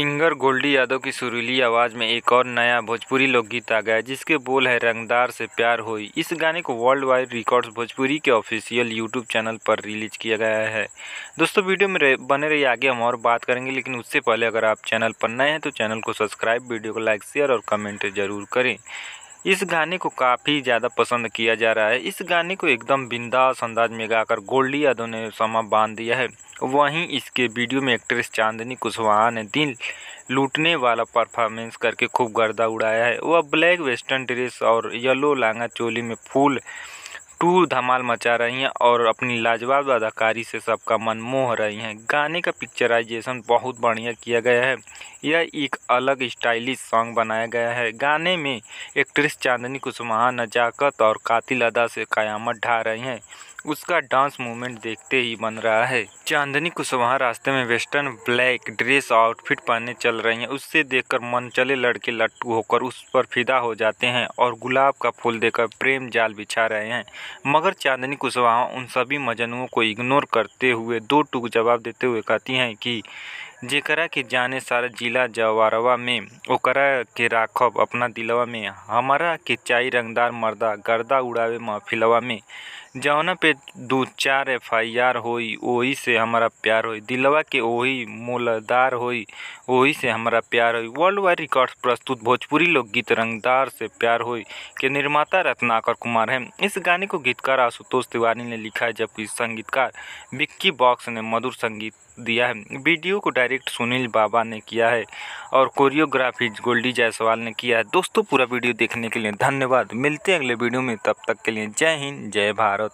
Singer Goldy Yadav की सुरीली आवाज़ में एक और नया भोजपुरी लोकगीत आ गया है, जिसके बोल है रंगदार से प्यार होई। इस गाने को वर्ल्ड वाइड रिकॉर्ड्स भोजपुरी के ऑफिशियल यूट्यूब चैनल पर रिलीज किया गया है। दोस्तों वीडियो में बने रहिए, आगे हम और बात करेंगे, लेकिन उससे पहले अगर आप चैनल पर नए हैं तो चैनल को सब्सक्राइब, वीडियो को लाइक, शेयर और कमेंट ज़रूर करें। इस गाने को काफ़ी ज़्यादा पसंद किया जा रहा है। इस गाने को एकदम बिंदास अंदाज में गाकर गोल्डी यादव ने समा बांध दिया है। वहीं इसके वीडियो में एक्ट्रेस चांदनी कुशवाहा ने दिल लूटने वाला परफॉर्मेंस करके खूब गर्दा उड़ाया है। वह ब्लैक वेस्टर्न ड्रेस और येलो लहंगा चोली में फुल धमाल मचा रही हैं और अपनी लाजवाब अदाकारी से सबका मन मोह रही हैं। गाने का पिक्चराइजेशन बहुत बढ़िया किया गया है। यह एक अलग स्टाइलिश सॉन्ग बनाया गया है। गाने में एक्ट्रेस चांदनी कुशवाहा नजाकत और कातिल अदा से कयामत ढा रही हैं। उसका डांस मूवमेंट देखते ही बन रहा है। चांदनी कुशवाहा रास्ते में वेस्टर्न ब्लैक ड्रेस आउटफिट पहने चल रही हैं। उससे देखकर मनचले लड़के लट्टू होकर उस पर फिदा हो जाते हैं और गुलाब का फूल देकर प्रेम जाल बिछा रहे हैं। मगर चांदनी कुशवाहा उन सभी मजनुओं को इग्नोर करते हुए दो टूक जवाब देते हुए कहती हैं कि जेकरा के जाने सारा जिला जवारवा में ओकरा के राखब अपना दिलवा में, हमारा के चाई रंगदार मर्दा गर्दा उड़ावे महफिलवा में, जौना पे 2-4 FIR होई ओही से हमारा प्यार होई, दिलवा के ओही मोलदार होई ओही से हमारा प्यार होई। वर्ल्ड वाइड रिकॉर्ड्स प्रस्तुत भोजपुरी लोकगीत रंगदार से प्यार होई के निर्माता रत्नाकर कुमार हैं। इस गाने को गीतकार आशुतोष तिवारी ने लिखा है, जबकि संगीतकार विक्की बॉक्स ने मधुर संगीत दिया है। वीडियो को डायरेक्ट सुनील बाबा ने किया है और कोरियोग्राफी गोल्डी जायसवाल ने किया है। दोस्तों पूरा वीडियो देखने के लिए धन्यवाद। मिलते हैं अगले वीडियो में, तब तक के लिए जय हिंद, जय भारत।